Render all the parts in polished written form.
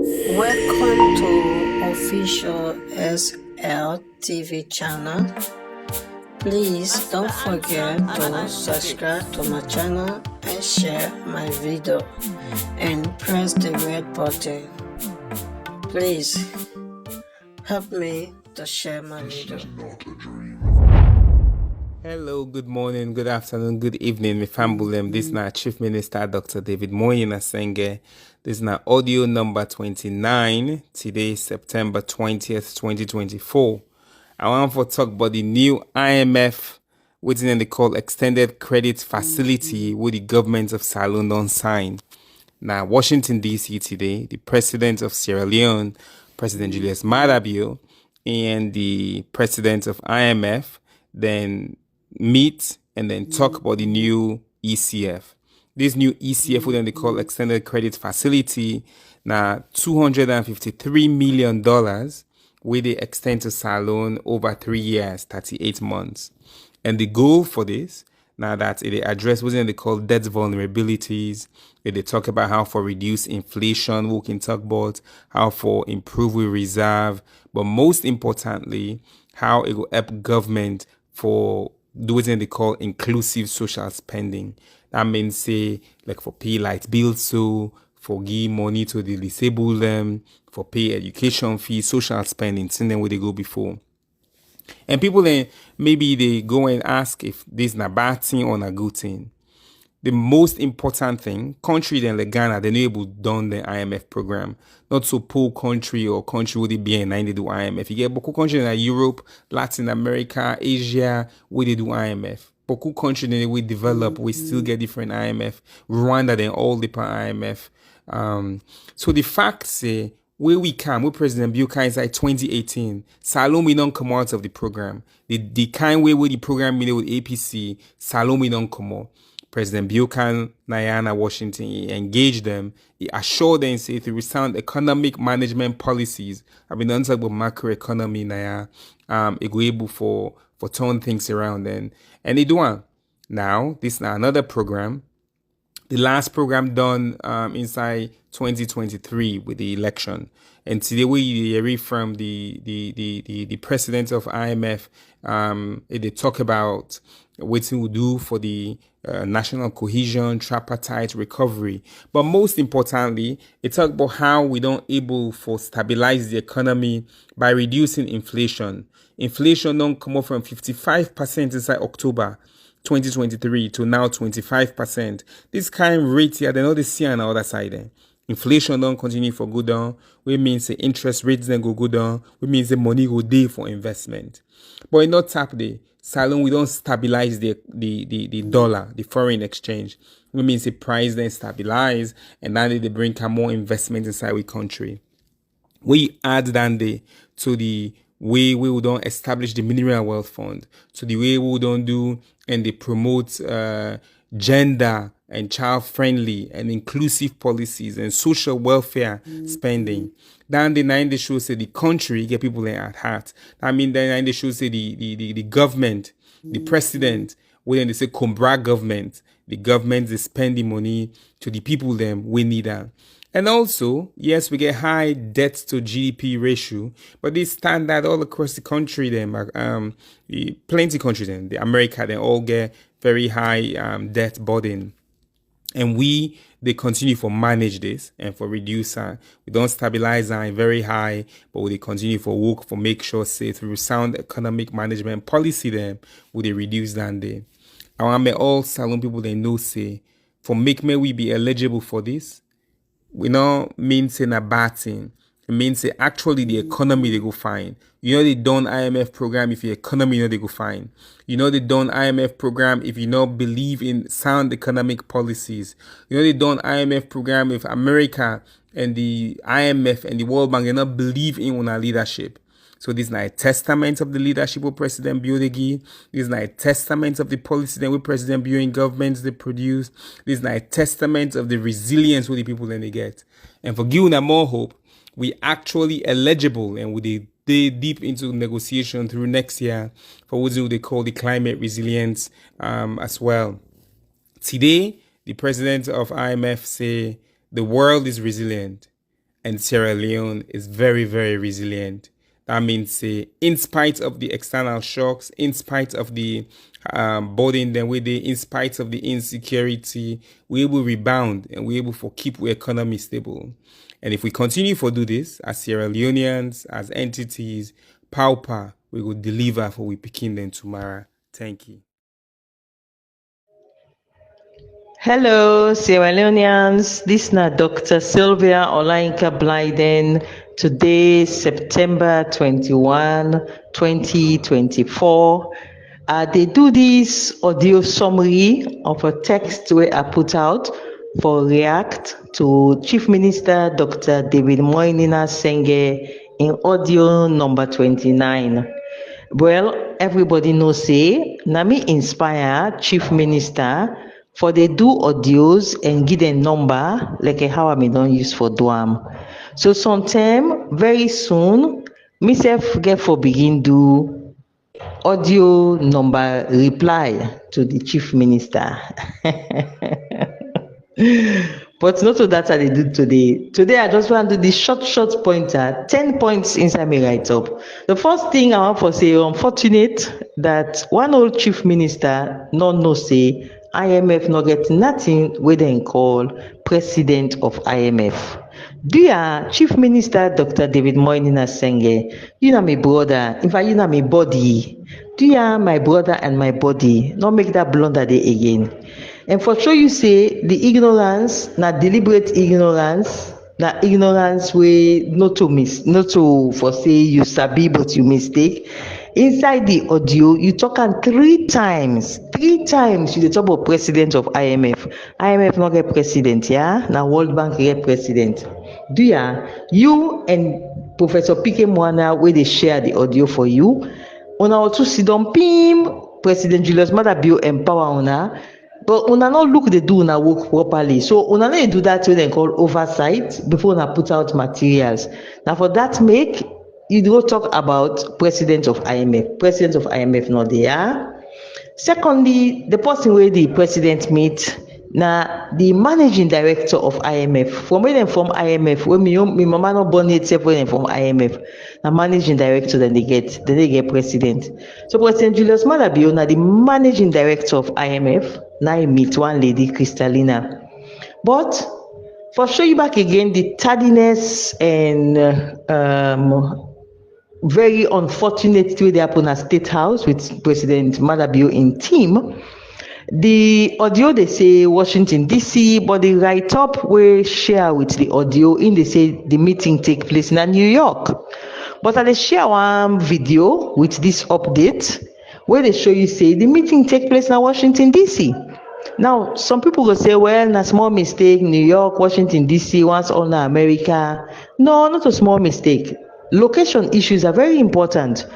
Welcome to official SL TV channel. Please don't forget to subscribe to my channel and share my video and press the red button. Please help me to share my video. Hello, good morning, good afternoon, good evening, Mifambulem. This is our Chief Minister, Dr. David Sengeh. This is our audio number 29. Today, September 20th, 2024. I want to talk about the new IMF, which they call Extended Credit Facility, with the government of Salon don't sign. Now, Washington, D.C. today, the president of Sierra Leone, President Julius Maada Bio, and the president of IMF, then meet and then talk about the new ECF. This new ECF, what they call Extended Credit Facility, now $253 million, where they extend to Salon over 3 years, 38 months. And the goal for this, now that they address what they call debt vulnerabilities, they talk about how for reduce inflation, we can talk about how for improve we reserve, but most importantly, how it will help government for do what they call inclusive social spending. That means say like for pay light bills, so for give money to the disabled them, for pay education fees, social spending, send them where they go before. And people then maybe they go and ask if this is a bad thing or a good thing. The most important thing, country then like Ghana, they able done the IMF program. Not so poor country or country would be in 90 do IMF. You get Boku country in Europe, Latin America, Asia, where they do IMF. Boku country then we develop, we still get different IMF. Rwanda then all the IMF. So the fact say where we come, where President Bill inside 2018, Salome we don't come out of the program. The kind way where the program made with APC, Salome we don't come out. President Buchanan, Nayana, Washington, he engaged them. He assured them, say, through sound economic management policies, I've been on talk about macroeconomy, Naya, it go able for turn things around then. And they do one. Now, this is another program. The last program done inside 2023 with the election. And today we hear from the president of IMF. They talk about what we do for the national cohesion, tripartite recovery. But most importantly, it talk about how we don't able for stabilize the economy by reducing inflation. Inflation don't come up from 55% inside October 2023 to now 25%. This kind of rate here, they know they see on the other side. Inflation don't continue for go down. Which means the interest rates then go down. Which means the money go there for investment. But in not tap day, Salon we don't stabilize the dollar, the foreign exchange. Which means the price then stabilize and now they bring more investment inside the country. We add then to the way we don't establish the mineral wealth fund, to the way we don't do and they promote gender and child friendly and inclusive policies and social welfare spending. Then the nine they show say the country get people in at heart. I mean then nine they show say the government, the president, when they say Combra government, the government is spending money to the people them we need that. And also, yes, we get high debt to GDP ratio, but this standard all across the country, plenty countries, the America, they all get very high debt burden. And they continue for manage this and for reduce we don't stabilize very high, but we continue for work for make sure say through sound economic management policy them will they reduce than they. I want me all Salon people they know say for make me we be eligible for this. We not mean saying a bad thing. It means say actually the economy they go fine. You know they done IMF program if your economy you know they go fine. You know they done IMF program if you not believe in sound economic policies. You know they done IMF program if America and the IMF and the World Bank they not believe in our leadership. So this is not a testament of the leadership of President Biodegi. This is not a testament of the policy that we President Bio in governments they produce. This is not a testament of the resilience with the people that they get. And for giving them more hope, we actually eligible and we they deep into negotiation through next year for what they call the climate resilience as well. Today, the president of IMF say the world is resilient and Sierra Leone is very, very resilient. That means, in spite of the external shocks, in spite of the burden, then in spite of the insecurity, we will rebound and we able to keep the economy stable. And if we continue to do this as Sierra Leoneans, as entities, pauper, we will deliver for we picking them tomorrow. Thank you. Hello, Sierra Leoneans. This is Dr. Sylvia Olainka Blyden. Today, September 21, 2024. They do this audio summary of a text where I put out for react to Chief Minister Dr. David Sengeh in audio number 29. Well, everybody knows say, Nami inspire Chief Minister for they do audios and give them number like how I don't use for Duam. So sometime very soon, myself get for begin do audio number reply to the Chief Minister. But not to that I do today. Today I just want to do the short pointer, 10 points inside me write up. The first thing I want to say, unfortunate that one old Chief Minister not know say IMF not get nothing where they call President of IMF. Dear Chief Minister Dr. David Sengeh, you know my brother, in fact you know my body. Dear my brother and my body, not make that blunder day again. And for sure you say the ignorance, not deliberate ignorance, not ignorance way not to for say you sabi but you mistake. Inside the audio, you talk on three times you the talk about president of IMF. IMF not get president, yeah? Now World Bank get president. Do you and Professor Pike Mwana where they share the audio for you. On our two sit down pim President Julius Maada empower una. But una not look they do una work properly. So una not do that what they call oversight before una put out materials. Now for that make you go talk about president of IMF. President of IMF not there. Secondly, the person where the president meet now the managing director of IMF. From when they from IMF, when me mama not born itself when they from IMF. Now managing director then they get president. So President Julius Maada now the managing director of IMF. Now I meet one lady, Kristalina. But for show you back again the tardiness and very unfortunate way they happen at State House with President Maada in team. The audio they say Washington DC, but the write-up we share with the audio in they say the meeting take place in New York. But I share one video with this update where they show you say the meeting take place in Washington DC. Now some people will say, well, a small mistake, New York, Washington DC, once all in America. No, not a small mistake. Location issues are very important.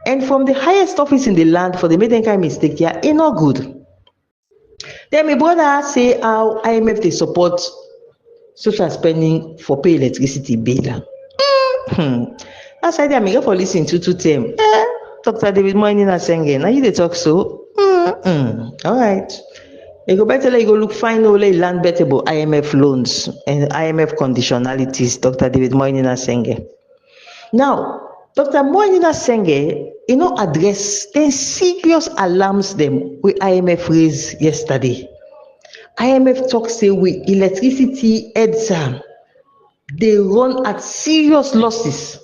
And from the highest office in the land for the making kind of mistake, yeah, it's not good. Then my brother say how IMF they support social spending for pay electricity bill. That's why I'm going for listening to them. Dr. David Sengeh, now you they talk so. All right. You go better like you go look fine only land better about IMF loans and IMF conditionalities, Dr. David Sengeh. Now, Dr. Sengeh, address the serious alarms them with IMF raised yesterday. IMF talk say with electricity exam, they run at serious losses.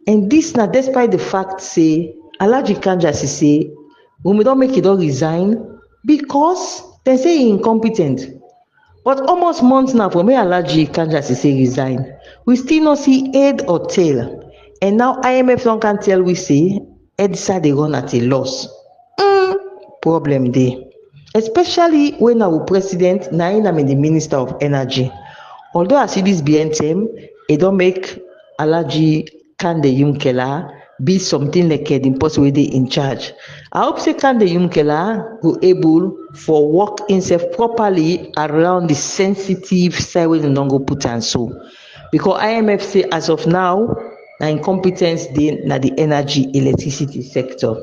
And this now despite the fact say, Alhaji Kanjasi say, when we don't make it all resign, because they say he incompetent. But almost months now from where Alhaji Kanjasi say resign, we still not see head or tail. And now IMF don't can tell we say EDSA they run at a loss. Problem there. Especially when our president, Naina I'm the Minister of Energy. Although I see this BNTM, it don't make Alhaji Kande Yumkela be something like the impossible they in charge. I hope say Kande Yumkela go able for work himself properly around the sensitive side where they don't go put and so. Because IMF say as of now, the incompetence na the energy electricity sector.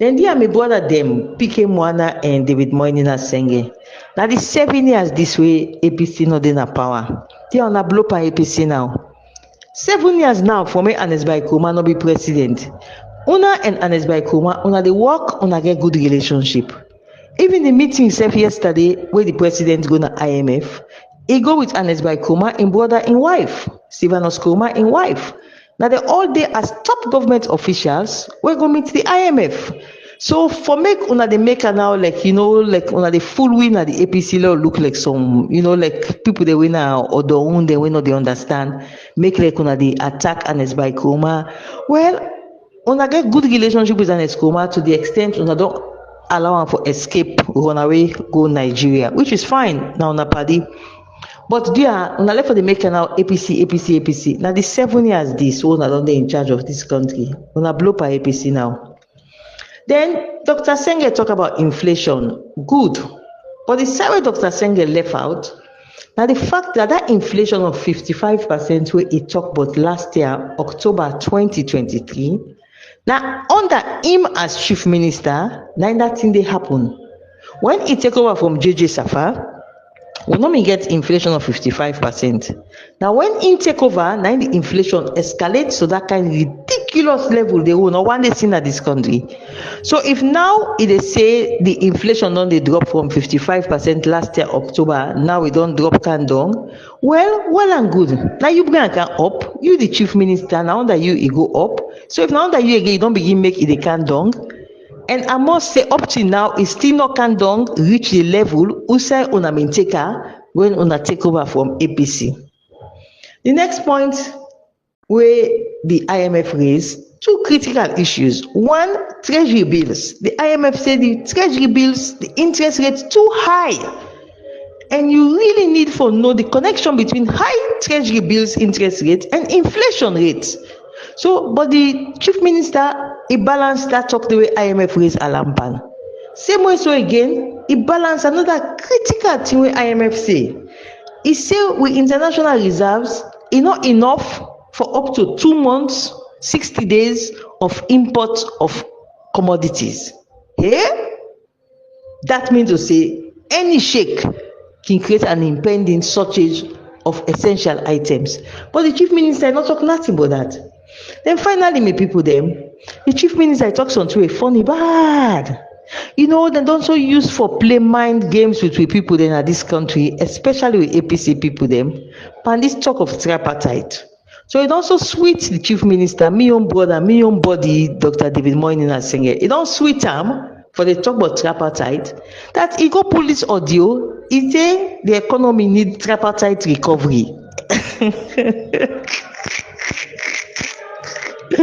Then there my brother them, Pike Mwana and David Sengeh. Now the 7 years this way APC not in power. They are on a blow by APC now. 7 years now for me Ernest Bai Koroma no be president. Una and Ernest Bai Koroma, una dey work, una get good relationship. Even the meeting itself yesterday where the president go to IMF, he go with Ernest Bai Koroma, in brother, in wife, Sylvanus Koroma, in wife. Now they all day as top government officials, we go meet the IMF. So for make una they make now like like una the full win at the APC law look like some like people they win now or the own they win or they understand make like una the attack Ernest Bai Koroma. Well, una get good relationship with Ernest Koroma to the extent una don't allow him for escape, run away, go Nigeria, which is fine now na party. But dear, una left for the make now APC. Now the 7 years this one are don't in charge of this country. Una blow by APC now. Then Dr. Sengeh talk about inflation. Good. But the side where Dr. Sengeh left out, now the fact that inflation of 55% where he talked about last year, October 2023, now under him as chief minister, now that thing they happen. When he take over from JJ Safar, we normally get inflation of 55%. Now when he take over, now the inflation escalates to that kind of ridiculous level they will not one day seen at this country. So if now they say the inflation don't they drop from 55% last year October, now we don't drop can down. Well and good. Now you bring can up, you the chief minister, now under you it go up. So if now under you again you don't begin make it a can down. And I must say, up to now, it still not can down reach the level usai una maintaker when una take over from APC. The next point where the IMF raised two critical issues. One, treasury bills. The IMF said the treasury bills, the interest rate too high. And you really need to know the connection between high treasury bills interest rate and inflation rates. So, but the chief minister, he balanced that talk the way IMF raised alarm ban. Same way, so again, he balanced another critical thing where IMF say. He say with international reserves, it's not enough for up to 2 months, 60 days of import of commodities. Yeah? That means to say any shake can create an impending shortage of essential items. But the chief minister not talk nothing about that. Then finally, my people, the chief minister talks on to a funny bad. They don't also use for play mind games with people then at this country, especially with APC people them. And this talk of tripartite. So it also sweet the chief minister, me own brother, me own body, Dr. David Sengeh. It don't sweet him for the talk about tripartite. That he go pull this audio, he say the economy need tripartite recovery. I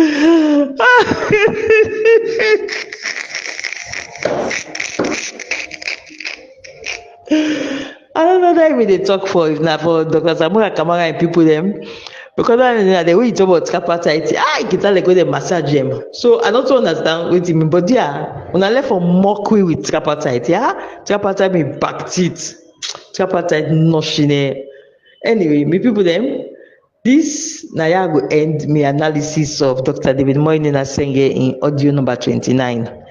don't know that even they talk for if not for Dr. Samura Kamara and people them because the way you talk about tripartite, you can tell like when they massage them. So I don't understand what you mean, but yeah, when I left for mockery with tripartite, tripartite me back teeth, tripartite noshine. Anyway, me people them. This Naya will end my analysis of Dr. David Sengeh in audio number 29.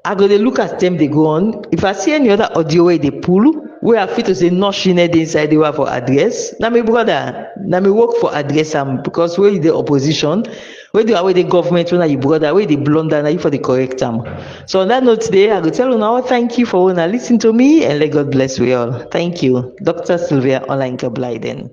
I go to look at them they go on. If I see any other audio where they pull, where I feel to say not shine inside the work for address. Now my brother, now me work for address because where the opposition, where the away the government, when you brother, where they blunder, now you for the correct time. So on that note today, I go tell you now thank you for listening to me and let God bless we all. Thank you. Dr. Sylvia Online Blyden.